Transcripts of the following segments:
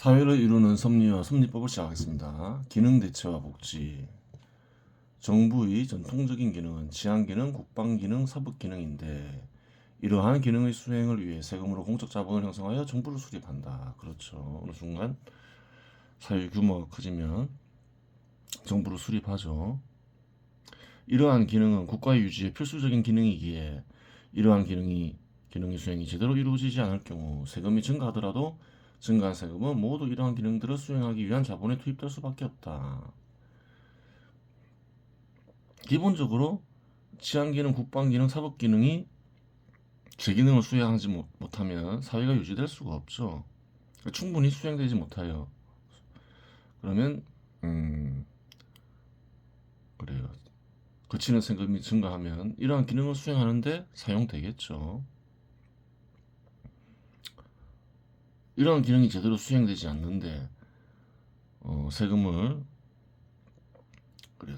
사회를 이루는 섭리와 섭리법을 시작하겠습니다. 기능 대체와 복지. 정부의 전통적인 기능은 치안기능, 국방기능, 사법기능인데 이러한 기능의 수행을 위해 세금으로 공적 자본을 형성하여 정부를 수립한다. 그렇죠. 어느 순간 사회 규모가 커지면 정부를 수립하죠. 이러한 기능은 국가의 유지에 필수적인 기능이기에 이러한 기능의 수행이 제대로 이루어지지 않을 경우 세금이 증가하더라도 증가한 세금은 모두 이러한 기능들을 수행하기 위한 자본에 투입될 수밖에 없다. 기본적으로 치안기능, 국방기능, 사법기능이 제 기능을 수행하지 못하면 사회가 유지될 수가 없죠. 충분히 수행되지 못해요. 그러면 그래요. 거치는 세금이 증가하면 이러한 기능을 수행하는데 사용되겠죠. 이러한 기능이 제대로 수행되지 않는데 세금을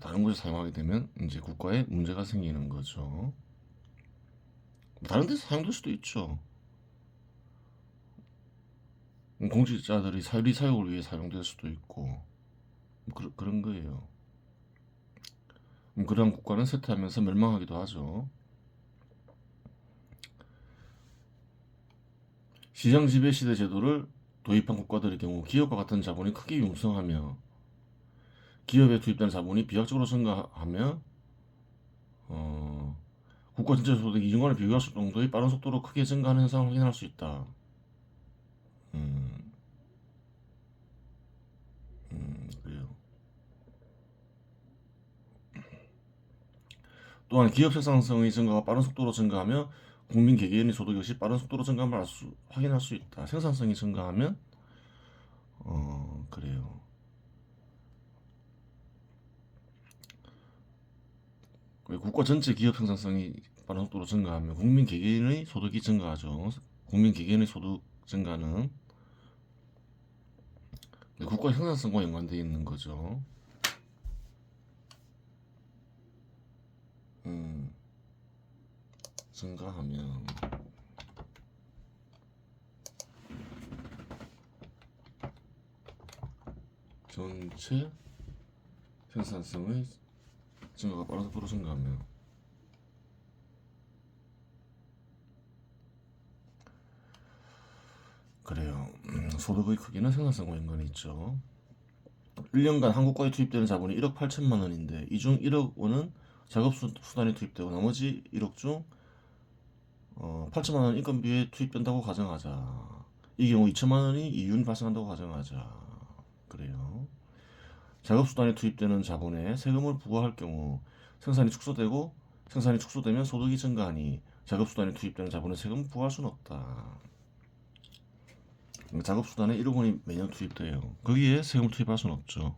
다른 곳에 사용하게 되면 이제 국가에 문제가 생기는 거죠. 다른 데서 사용될 수도 있죠. 공직자들이 사유리 사욕을 위해 사용될 수도 있고 그런 거예요. 그러한 국가는 쇠퇴하면서 멸망하기도 하죠. 시장 지배 시대 제도를 도입한 국가들의 경우 기업과 같은 자본이 크게 융성하며 기업에 투입된 자본이 비약적으로 증가하며 국가 전체 소득이 이전과는 비교할 수 정도의 빠른 속도로 크게 증가하는 현상을 확인할 수 있다. 그래요. 또한 기업 생산성의 증가가 빠른 속도로 증가하며 국민 개개인의 소득 역시 빠른 속도로 증가함을 확인할 수 있다. 생산성이 증가하면 그래요. 국가 전체 기업 생산성이 빠른 속도로 증가하면 국민 개개인의 소득이 증가하죠. 국민 개개인의 소득 증가는 국가 생산성과 연관되어 있는 거죠. 증가하면 전체 생산성의 증가가 빠른 속도로 증가하면 그래요. 소득의 크기는 생산성과 연관이 있죠. 1년간 한국과에 투입되는 자본이 1억 8천만 원인데 이 중 1억 원은 작업수단에 투입되고 나머지 1억 중 8천만 원 인건비에 투입된다고 가정하자. 이 경우 2천만 원이 이윤 발생한다고 가정하자. 그래요. 작업수단에 투입되는 자본에 세금을 부과할 경우 생산이 축소되면 소득이 증가하니 작업수단에 투입되는 자본에 세금을 부과할 수는 없다. 작업수단에 1억 원이 매년 투입돼요. 거기에 세금을 투입할 수는 없죠.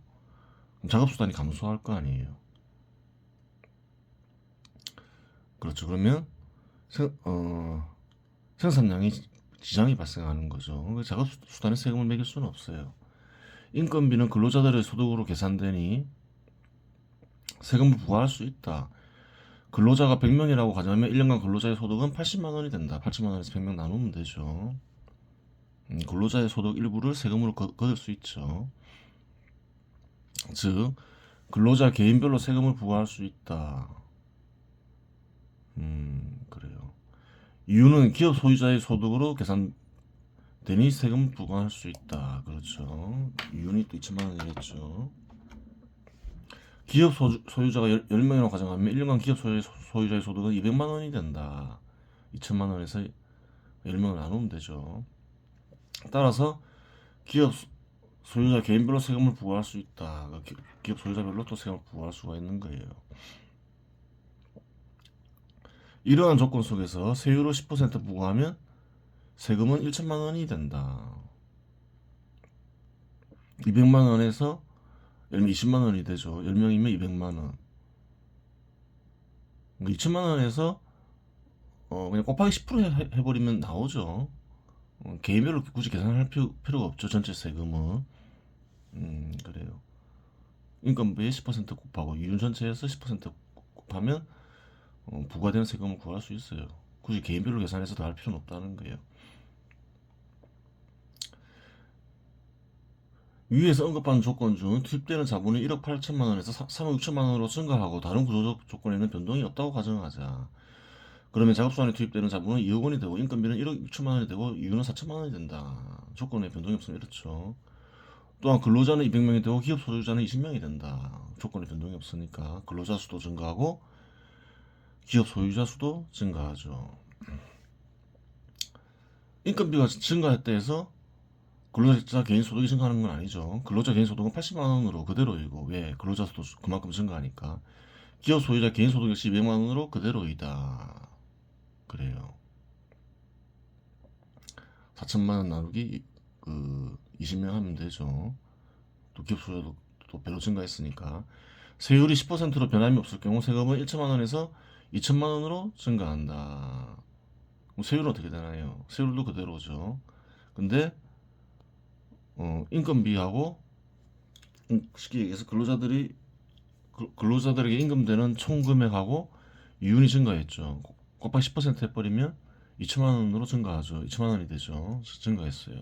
그럼 작업수단이 감소할 거 아니에요. 그렇죠. 그러면 생산량이 지장이 발생하는 거죠. 작업수단에 세금을 매길 수는 없어요. 인건비는 근로자들의 소득으로 계산되니 세금을 부과할 수 있다. 근로자가 100명이라고 가정하면 1년간 근로자의 소득은 80만 원이 된다. 80만 원에서 100명 나누면 되죠. 근로자의 소득 일부를 세금으로 거둘 수 있죠. 즉 근로자 개인별로 세금을 부과할 수 있다. 그래요. 이유는 기업 소유자의 소득으로 계산되니 세금을 부과할 수 있다. 그렇죠. 이윤이 또 2천만 원이랬죠. 기업 소유자가 10명이라고 가정하면 1년간 기업 소유자의 소득은 200만 원이 된다. 2천만 원에서 10명을 나누면 되죠. 따라서 기업 소유자 개인별로 세금을 부과할 수 있다. 기업 소유자별로 또 세금을 부과할 수가 있는 거예요. 이러한 조건 속에서 세율을 10% 부과하면 세금은 1천만 원이 된다. 200만 원에서 20만 원이 되죠. 10명이면 200만 원. 2천만 원에서 그냥 곱하기 10% 해버리면 나오죠. 개인별로 굳이 계산할 필요가 없죠. 전체 세금은. 그래요. 인건비에 10% 곱하고 이윤 전체에서 10% 곱하면 부과되는 세금을 구할 수 있어요. 굳이 개인별로 계산해서 다 할 필요는 없다는 거예요. 위에서 언급한 조건 중 투입되는 자본이 1억 8천만 원에서 3억 6천만 원으로 증가하고 다른 구조적 조건에는 변동이 없다고 가정하자. 그러면 작업소안에 투입되는 자본은 2억 원이 되고 인건비는 1억 6천만 원이 되고 이유는 4천만 원이 된다. 조건에 변동이 없으면 이렇죠. 또한 근로자는 200명이 되고 기업 소유자는 20명이 된다. 조건에 변동이 없으니까 근로자 수도 증가하고 기업 소유자 수도 증가하죠. 인건비가 증가했다 해서 근로자 개인 소득이 증가하는 건 아니죠. 근로자 개인 소득은 80만 원으로 그대로이고, 왜? 근로자 수도 그만큼 증가하니까. 기업 소유자 개인 소득 역시 200만 원으로 그대로이다. 그래요. 4천만 원 나누기 20명 하면 되죠. 또 기업 소유자도 또 배로 증가했으니까. 세율이 10%로 변함이 없을 경우 세금은 1천만 원에서 2천만 원으로 증가한다. 그럼 세율은 어떻게 되나요? 세율도 그대로죠. 근데 인건비하고 쉽게 얘기해서 근로자들에게 임금되는 총 금액하고 이윤이 증가했죠. 곱하기 10% 해버리면 2천만 원으로 증가하죠. 2천만 원이 되죠. 증가했어요.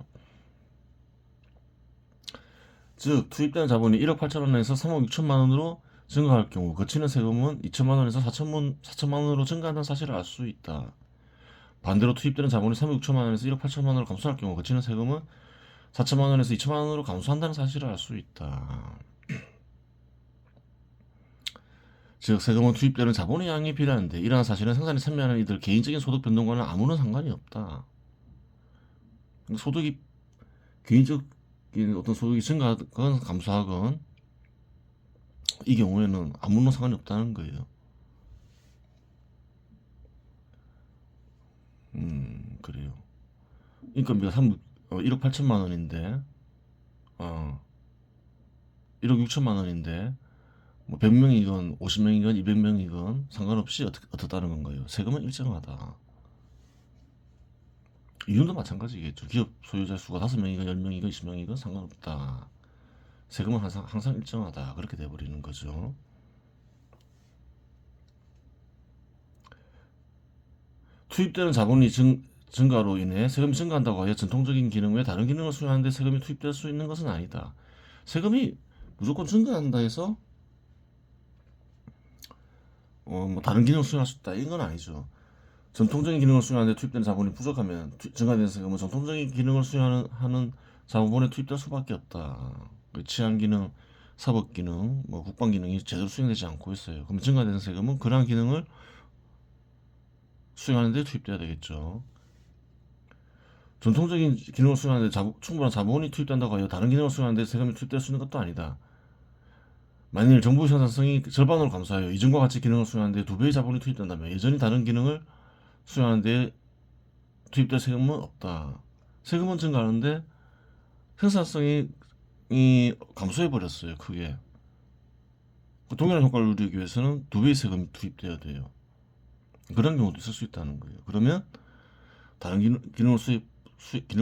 즉 투입되는 자본이 1억 8천 원에서 3억 6천만 원으로 증가할 경우 거치는 세금은 2천만 원에서 4천만 원으로 증가한다는 사실을 알 수 있다. 반대로 투입되는 자본이 3억 6천만 원에서 1억 8천만 원으로 감소할 경우 거치는 세금은 4천만 원에서 2천만 원으로 감소한다는 사실을 알 수 있다. 즉 세금은 투입되는 자본의 양이 필요한데 이러한 사실은 생산에 참여하는 이들 개인적인 소득 변동과는 아무런 상관이 없다. 소득이 개인적인 어떤 소득이 증가하건 감소하건 이 경우에는 아무런 상관이 없다는 거예요. 그래요. 인건비가 1억 8천만 원인데 1억 6천만 원인데 뭐 100명이건 50명이건 200명이건 상관없이 어떻다는 건가요? 세금은 일정하다. 이윤도 마찬가지겠죠. 기업 소유자 수가 5명이건 10명이건 20명이건 상관없다. 세금은 항상 일정하다. 그렇게 돼버리는 거죠. 투입되는 자본이 증가로 인해 세금이 증가한다고 하여 전통적인 기능 외 다른 기능을 수행하는데 세금이 투입될 수 있는 것은 아니다. 세금이 무조건 증가한다 해서 뭐 다른 기능을 수행할 수 있다 이건 아니죠. 전통적인 기능을 수행하는데 투입되는 자본이 부족하면 증가되는 세금은 전통적인 기능을 수행하는 자본에 투입될 수밖에 없다. 치안 기능, 사법 기능, 뭐 국방 기능이 제대로 수행되지 않고 있어요. 그럼 증가되는 세금은 그러한 기능을 수행하는데 투입돼야 되겠죠. 전통적인 기능을 수행하는데 충분한 자본이 투입된다고 하여 다른 기능을 수행하는데 세금이 투입될 수 있는 것도 아니다. 만일 정부 생산성이 절반으로 감소하여 이전과 같이 기능을 수행하는데 2배의 자본이 투입된다면 여전히 다른 기능을 수행하는데 투입될 세금은 없다. 세금은 증가하는데 생산성이 감소해 버렸어요. 크게. 동일한 효과를 누리기 위해서는 2배의 세금이 투입돼야 돼요. 그런 경우도 있을 수 있다는 거예요. 그러면 다른 기능을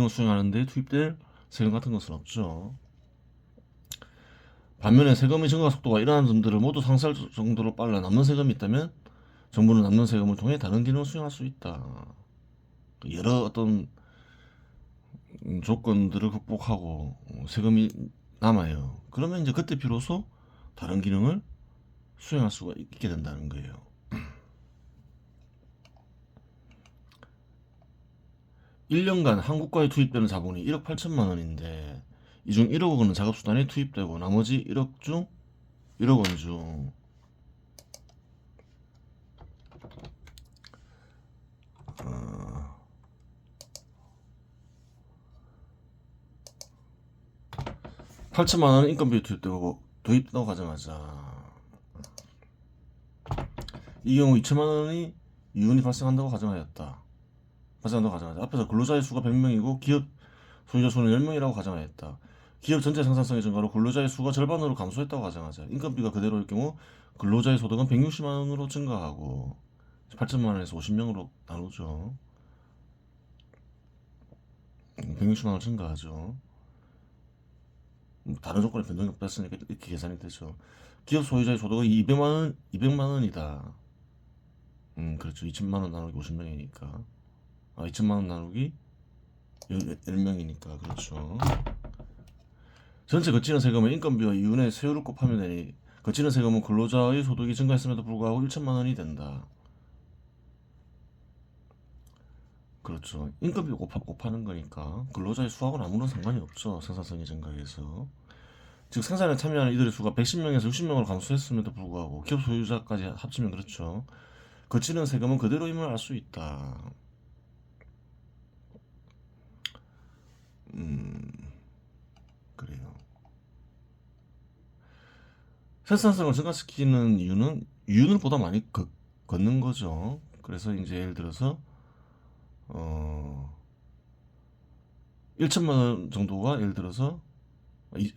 수행하는데 투입될 세금 같은 것은 없죠. 반면에 세금의 증가 속도가 이러한 점들을 모두 상쇄할 정도로 빨라 남는 세금이 있다면 정부는 남는 세금을 통해 다른 기능을 수행할 수 있다. 여러 어떤 조건들을 극복하고 세금이 남아요. 그러면 이제 그때 비로소 다른 기능을 수행할 수가 있게 된다는 거예요. 1년간 한국가에 투입되는 자본이 1억 8천만 원인데 이 중 1억 원은 작업수단에 투입되고 나머지 1억 원 중 8천만 원은 인건비에 투입되고 가정하자. 이 경우 2천만 원이 이윤이 발생한다고 가정하였다. 앞에서 근로자의 수가 100명이고 기업 소유자 수는 10명이라고 가정하였다. 기업 전체 생산성의 증가로 근로자의 수가 절반으로 감소했다고 가정하자. 인건비가 그대로일 경우 근로자의 소득은 160만 원으로 증가하고 8천만 원에서 50명으로 나누죠. 160만 원 증가하죠. 다른 조건에 변동이 없다 했으니까 이렇게 계산이 되죠. 기업 소유자의 소득은 200만 원이다. 그렇죠. 2천만 원 나누기 50명이니까. 2천만 원 나누기 10명이니까 그렇죠. 전체 거치는 세금은 인건비와 이윤의 세율을 곱하면 되니 거치는 세금은 근로자의 소득이 증가했음에도 불구하고 1천만 원이 된다. 그렇죠. 인건비 곱하는 거니까 근로자의 수하고는 아무런 상관이 없죠. 생산성이 증가해서. 즉 생산에 참여하는 이들의 수가 110명에서 60명으로 감소했음에도 불구하고 기업 소유자까지 합치면 그렇죠. 거치는 세금은 그대로임을 알 수 있다. 그래요. 생산성을 증가시키는 이유는 이윤을 보다 많이 걷는 거죠. 그래서 이제 예를 들어서 1천만 원 정도가 예를 들어서 이,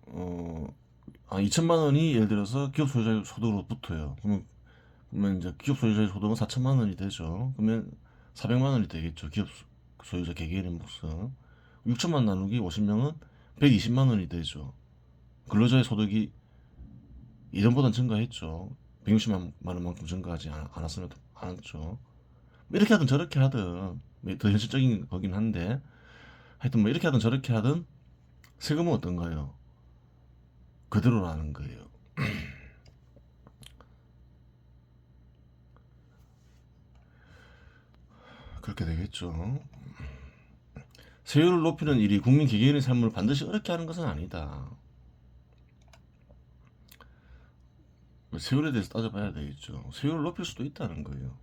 2천만 원이 예를 들어서 기업 소유자의 소득으로 붙어요. 그러면 이제 기업 소유자의 소득은 4천만 원이 되죠. 그러면 400만 원이 되겠죠. 기업 소유자 개개인의 몫은 6천만 나누기 50명은 120만 원이 되죠. 근로자의 소득이 이전보다는 증가했죠. 160만 원만큼 증가하지 않았으면 않았죠. 이렇게 하든 저렇게 하든 더 현실적인 거긴 한데 하여튼 뭐 이렇게 하든 저렇게 하든 세금은 어떤가요? 그대로라는 거예요. 그렇게 되겠죠. 세율을 높이는 일이 국민 개개인의 삶을 반드시 어렵게 하는 것은 아니다. 세율에 대해서 따져봐야 되겠죠. 세율을 높일 수도 있다는 거예요.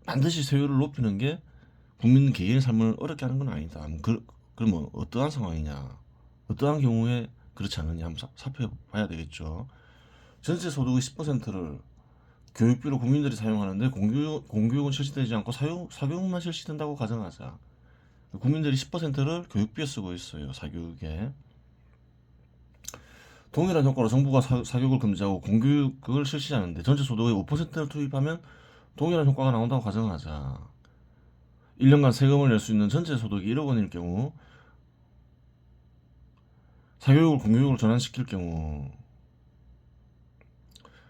반드시 세율을 높이는 게 국민 개개인의 삶을 어렵게 하는 건 아니다. 그러면 어떠한 상황이냐? 어떠한 경우에 그렇지 않느냐 한번 살펴봐야 되겠죠. 전체 소득의 10%를 교육비로 국민들이 사용하는데 공교육은 실시되지 않고 사교육만 실시된다고 가정하자. 국민들이 10%를 교육비에 쓰고 있어요. 사교육에. 동일한 효과로 정부가 사교육을 금지하고 공교육을 실시하는데 전체 소득의 5%를 투입하면 동일한 효과가 나온다고 가정하자. 1년간 세금을 낼 수 있는 전체 소득이 1억 원일 경우 사교육을 공교육으로 전환시킬 경우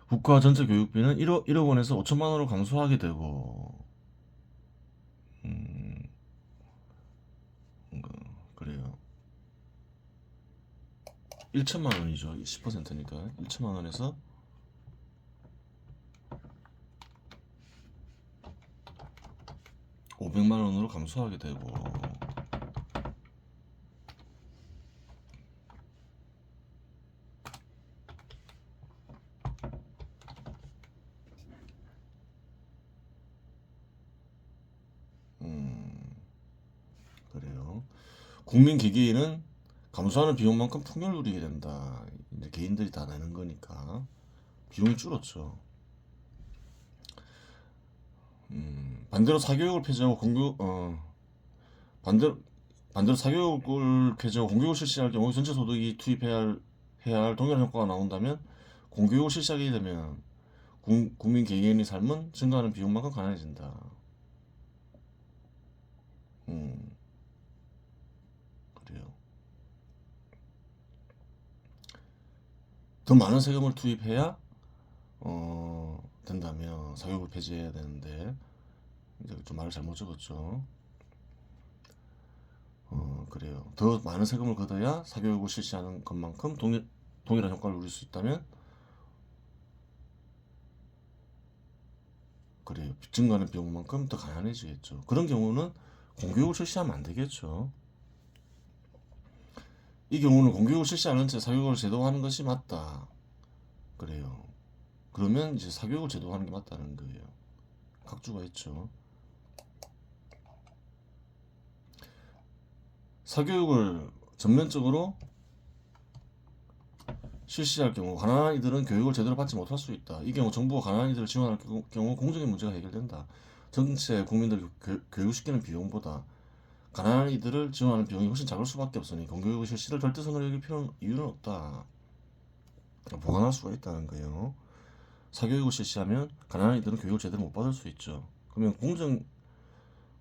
국가 전체 교육비는 1억 원에서 5천만 원으로 감소하게 되고 그래요. 1천만 원이죠. 10%니까 1천만 원에서 500만 원으로 감소하게 되고 그래요. 국민 개개인은 감소하는 비용만큼 풍요를 누리게 된다. 이제 개인들이 다 내는 거니까 비용이 줄었죠. 반대로 사교육을 폐지하고 반대로 사교육을 폐지하고 공교육을 실시할 경우 전체 소득이 해야 할 동일한 효과가 나온다면 공교육을 실시하게 되면 국민 개개인의 삶은 증가하는 비용만큼 가난해진다. 그래요. 더 많은 세금을 투입해야 된다면 사교육을 폐지해야 되는데 이제 좀 말을 잘못 적었죠. 그래요. 더 많은 세금을 걷어야 사교육을 실시하는 것만큼 동일한 효과를 누릴 수 있다면 그래요. 증가하는 비용만큼 더 가난해지겠죠. 그런 경우는 공교육을 실시하면 안 되겠죠. 이 경우는 공교육을 실시하는 채 사교육을 제도화하는 것이 맞다. 그래요. 그러면 이제 사교육을 제도화하는 게 맞다는 거예요. 각주가 있죠. 사교육을 전면적으로 실시할 경우 가난한 이들은 교육을 제대로 받지 못할 수 있다. 이 경우 정부가 가난한 이들을 지원할 경우 공정의 문제가 해결된다. 전체 국민들을 교육시키는 비용보다 가난한 이들을 지원하는 비용이 훨씬 작을 수밖에 없으니 공교육 실시를 절대선으로 여길 이유는 없다. 보완할 수가 있다는 거예요. 사교육을 실시하면 가난한 이들은 교육을 제대로 못 받을 수 있죠. 그러면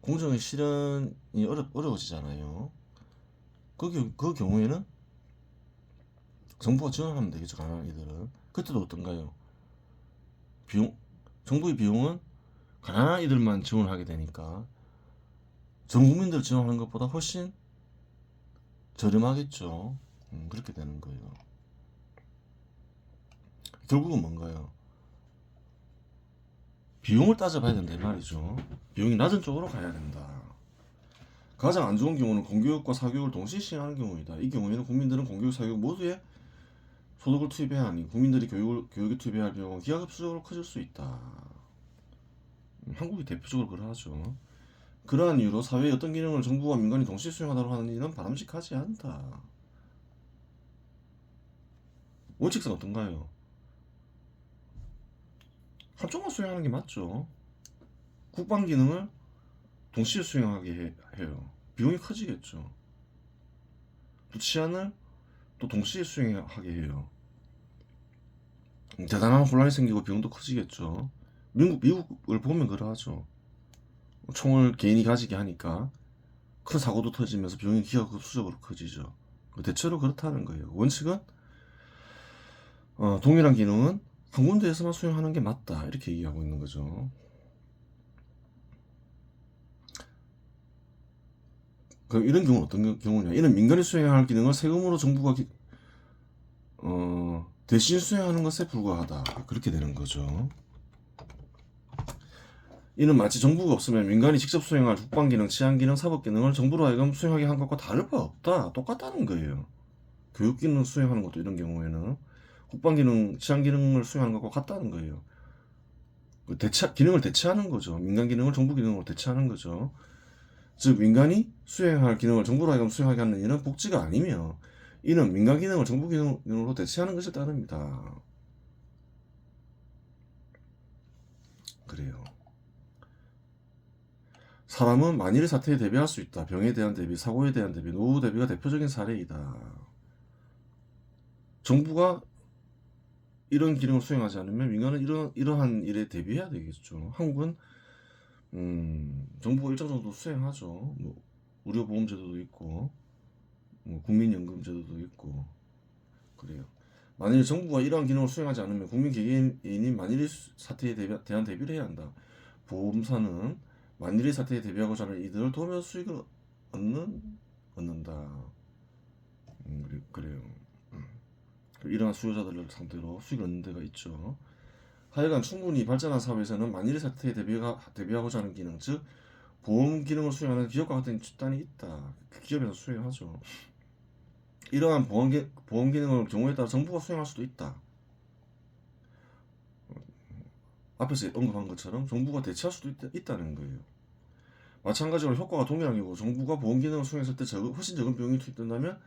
공정의 실현이 어려워지잖아요. 그 경우에는 정부가 지원하면 되겠죠. 가난한 이들은. 그때도 어떤가요? 정부의 비용은 가난한 이들만 지원하게 되니까 전 국민들 지원하는 것보다 훨씬 저렴하겠죠. 그렇게 되는 거예요. 결국은 뭔가요? 비용을 따져봐야 된다 이 말이죠. 비용이 낮은 쪽으로 가야 된다. 가장 안 좋은 경우는 공교육과 사교육을 동시에 시행하는 경우이다. 이 경우에는 국민들은 공교육, 사교육 모두에 소득을 투입해야 하니 국민들이 교육에 투입해야 할 비용은 기하급수적으로 커질 수 있다. 한국이 대표적으로 그러하죠. 그러한 이유로 사회의 어떤 기능을 정부와 민간이 동시에 수행하도록 하는 일은 바람직하지 않다. 원칙상 어떤가요? 한쪽만 수행하는 게 맞죠. 국방 기능을 동시에 수행하게 해요. 비용이 커지겠죠. 또 치안을 또 동시에 수행하게 해요. 대단한 혼란이 생기고 비용도 커지겠죠. 미국을 보면 그러하죠. 총을 개인이 가지게 하니까 큰 사고도 터지면서 비용이 기하급수적으로 커지죠. 대체로 그렇다는 거예요. 원칙은 동일한 기능은 한 군데에서만 수행하는 게 맞다 이렇게 얘기하고 있는 거죠. 그럼 이런 경우는 어떤 경우냐? 이는 민간이 수행해야 할 기능을 세금으로 정부가 대신 수행하는 것에 불과하다. 그렇게 되는 거죠. 이는 마치 정부가 없으면 민간이 직접 수행할 국방기능, 치안기능, 사법기능을 정부로 하여금 수행하게 한 것과 다를 바 없다. 똑같다는 거예요. 교육기능 수행하는 것도 이런 경우에는 국방기능, 치안기능을 수행하는 것과 같다는 거예요. 기능을 대체하는 거죠. 민간 기능을 정부 기능으로 대체하는 거죠. 즉 민간이 수행할 기능을 정부로 하여금 수행하게 하는 일은 복지가 아니며 이는 민간 기능을 정부 기능으로 대체하는 것에 따릅니다. 그래요. 사람은 만일의 사태에 대비할 수 있다. 병에 대한 대비, 사고에 대한 대비, 노후 대비가 대표적인 사례이다. 정부가 이런 기능을 수행하지 않으면 민간은 이러한 일에 대비해야 되겠죠. 한국은 정부가 일정 정도 수행하죠. 뭐 의료보험제도도 있고 뭐 국민연금제도도 있고 그래요. 만일 정부가 이러한 기능을 수행하지 않으면 국민 개개인이 만일의 사태에 대한 대비를 해야 한다. 보험사는 만일의 사태에 대비하고자 하는 이들을 도우며 수익을 얻는다. 그래요. 이러한 수요자들을 상대로 수익을 얻는 데가 있죠. 하여간 충분히 발전한 사회에서는 만일의 사태에 대비하고자 하는 기능, 즉 보험 기능을 수행하는 기업과 같은 집단이 있다. 그 기업에서 수행하죠. 이러한 보험 기능을 경우에 따라 정부가 수행할 수도 있다. 앞에서 언급한 것처럼 정부가 대체할 수도 있다는 거예요. 마찬가지로 효과가 동일한 경우 정부가 보험 기능을 수행했을 때 훨씬 적은 비용이 투입된다면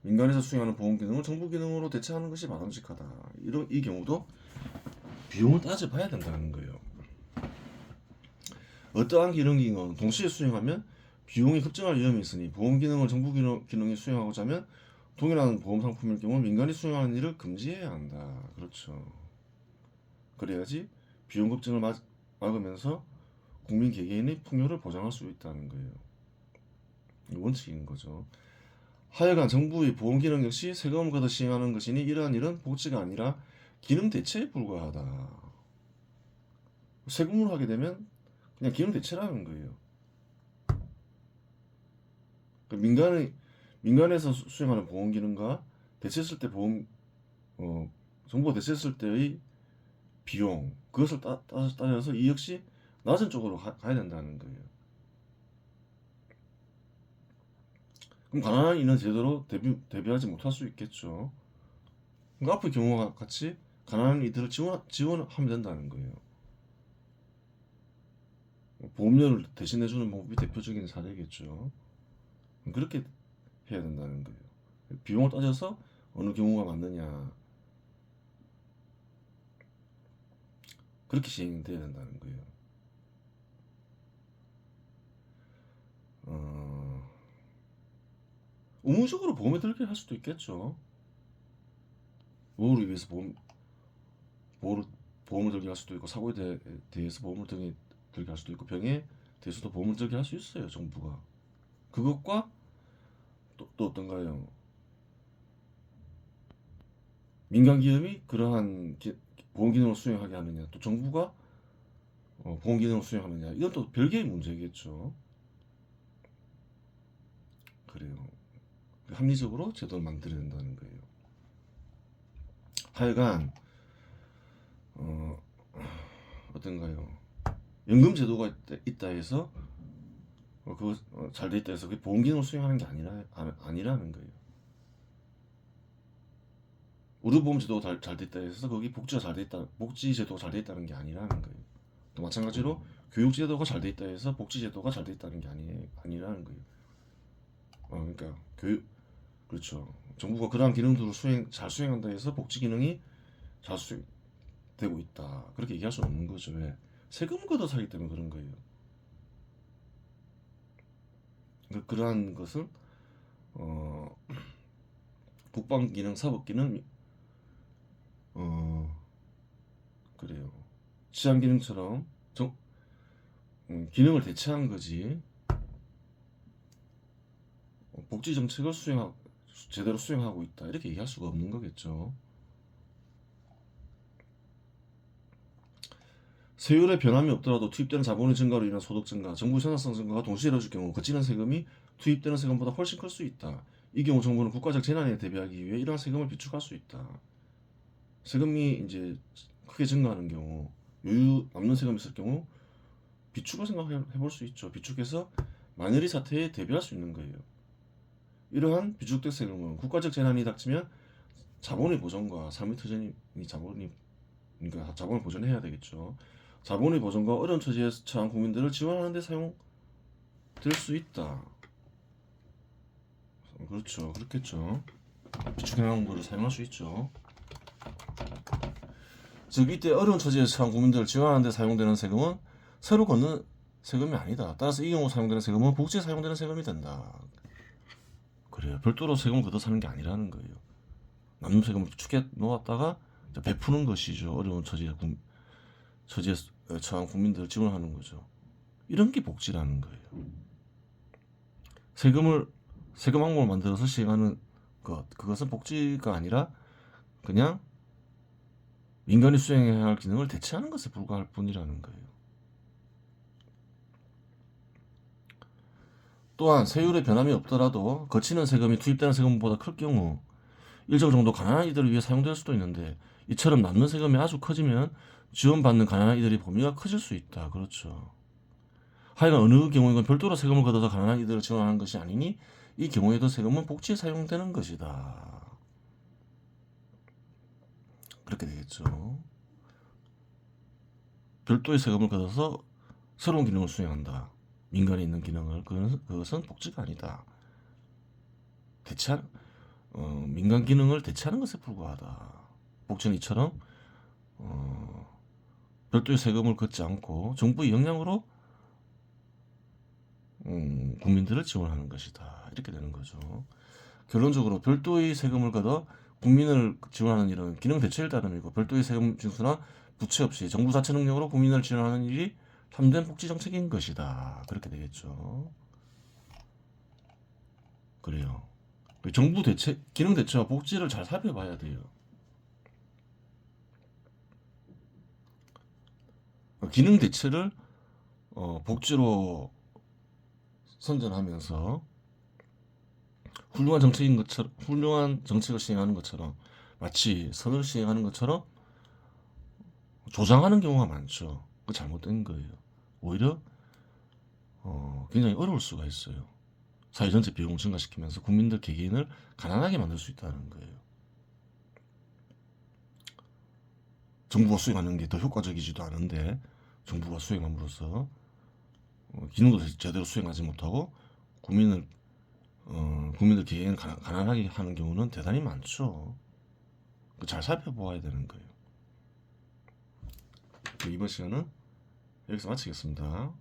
민간에서 수행하는 보험 기능을 정부 기능으로 대체하는 것이 바람직하다. 이 경우도 비용을 따져봐야 된다는 거예요. 어떠한 기능이건 동시에 수행하면 비용이 급증할 위험이 있으니 보험 기능을 정부 기능이 수행하고자 하면 동일한 보험 상품일 경우 민간이 수행하는 일을 금지해야 한다. 그렇죠. 그래야지 비용 급증을 막으면서 국민 개개인의 풍요를 보장할 수 있다는 거예요. 원칙인 거죠. 하여간 정부의 보험 기능 역시 세금을 걷어 시행하는 것이니 이러한 일은 복지가 아니라 기능 대체에 불과하다. 세금으로 하게 되면 그냥 기능 대체라는 거예요. 민간에서 수행하는 보험 기능과 대체했을 때 정부가 대체했을 때의 비용 그것을 따져서 이 역시 낮은 쪽으로 가야 된다는 거예요. 그럼 가난한 이는 제대로 대비하지 못할 수 있겠죠. 그러니까 앞의 경우와 같이 가난한 이들을 지원하면 된다는 거예요. 보험료를 대신해주는 방법이 대표적인 사례겠죠. 그렇게 해야 된다는 거예요. 비용을 따져서 어느 경우가 맞느냐 그렇게 시행돼야 된다는 거예요. 의무적으로 보험에 들게 할 수도 있겠죠. 노후를 위해서 보험을 들게 할 수도 있고 사고에 대해서 보험을 들게 할 수도 있고 병에 대해서도 보험을 들게 할 수 있어요. 정부가 그것과 또 어떤가요? 민간 기업이 그러한 보험 기능을 수행하게 하느냐 또 정부가 보험 기능을 수행하느냐 이건 또 별개의 문제겠죠. 합리적으로 제도를 만들어야 된다는 거예요. 하여간 어떤가요? 연금 제도가 있다 해서 그거 잘 돼 있다 해서 그게 보험 기능을 수행하는 게 아니라는 거예요. 의료보험 제도가 잘 돼 있다 해서 거기 복지 제도가 잘 돼 있다는 게 아니라는 거예요. 또 마찬가지로 교육 제도가 잘 돼 있다 해서 복지 제도가 잘 돼 있다는 게 아니라는 거예요. 그러니까 그렇죠. 정부가 그러한 기능들을 잘 수행한다 해서 복지 기능이 잘 수행되고 있다. 그렇게 얘기할 수는 없는 거죠. 왜? 세금을 걷어서 하기 때문에 그런 거예요. 그러한 것은 국방 기능, 사법 기능, 그래요. 치안 기능처럼 기능을 대체한 거지. 복지 정책을 제대로 수행하고 있다 이렇게 얘기할 수가 없는 거겠죠. 세율의 변함이 없더라도 투입되는 자본의 증가로 인한 소득 증가, 정부 생산성 증가가 동시에 이루어질 경우 거치는 세금이 투입되는 세금보다 훨씬 클 수 있다. 이 경우 정부는 국가적 재난에 대비하기 위해 이러한 세금을 비축할 수 있다. 세금이 이제 크게 증가하는 경우, 남는 세금이 있을 경우 비축을 생각해 볼 수 있죠. 비축해서 만일의 사태에 대비할 수 있는 거예요. 이러한 비축된 세금은 국가적 재난이 닥치면 자본의 보전과 삶의 터전이 그러니까 자본을 보전해야 되겠죠. 자본의 보전과 어려운 처지에 처한 국민들을 지원하는 데 사용될 수 있다. 그렇죠. 그렇겠죠. 비축행정부를 사용할 수 있죠. 즉 이때 어려운 처지에 처한 국민들을 지원하는 데 사용되는 세금은 새로 걷는 세금이 아니다. 따라서 이 경우 사용되는 세금은 복지에 사용되는 세금이 된다. 그래요. 별도로 세금을 걷어 사는 게 아니라는 거예요. 남는 세금을 축에 놓았다가 베푸는 것이죠. 어려운 처지에 처한 국민들을 지원하는 거죠. 이런 게 복지라는 거예요. 세금 항목을 만들어서 시행하는 그것은 복지가 아니라 그냥 민간이 수행해야 할 기능을 대체하는 것에 불과할 뿐이라는 거예요. 또한 세율의 변함이 없더라도 거치는 세금이 투입되는 세금보다 클 경우 일정 정도 가난한 이들을 위해 사용될 수도 있는데 이처럼 남는 세금이 아주 커지면 지원받는 가난한 이들의 범위가 커질 수 있다. 그렇죠. 하여간 어느 경우이건 별도로 세금을 걷어서 가난한 이들을 지원하는 것이 아니니 이 경우에도 세금은 복지에 사용되는 것이다. 그렇게 되겠죠. 별도의 세금을 걷어서 새로운 기능을 수행한다. 민간에 있는 기능을 그것은 복지가 아니다. 민간 기능을 대체하는 것에 불과하다. 복지는 이처럼 별도의 세금을 걷지 않고 정부의 역량으로 국민들을 지원하는 것이다. 이렇게 되는 거죠. 결론적으로 별도의 세금을 걷어 국민을 지원하는 일은 기능 대체일 따름이고 별도의 세금 징수나 부채 없이 정부 자체 능력으로 국민을 지원하는 일이 참된 복지 정책인 것이다. 그렇게 되겠죠. 그래요. 정부 기능 대체와 복지를 잘 살펴봐야 돼요. 기능 대체를 복지로 선전하면서 훌륭한 정책을 시행하는 것처럼 마치 선을 시행하는 것처럼 조장하는 경우가 많죠. 그 잘못된 거예요. 오히려 굉장히 어려울 수가 있어요. 사회 전체 비용을 증가시키면서 국민들 개개인을 가난하게 만들 수 있다는 거예요. 정부가 수행하는 게 더 효과적이지도 않은데 정부가 수행함으로써 기능도 제대로 수행하지 못하고 국민들 개개인을 가난하게 하는 경우는 대단히 많죠. 잘 살펴보아야 되는 거예요. 이번 시간은 여기서 마치겠습니다.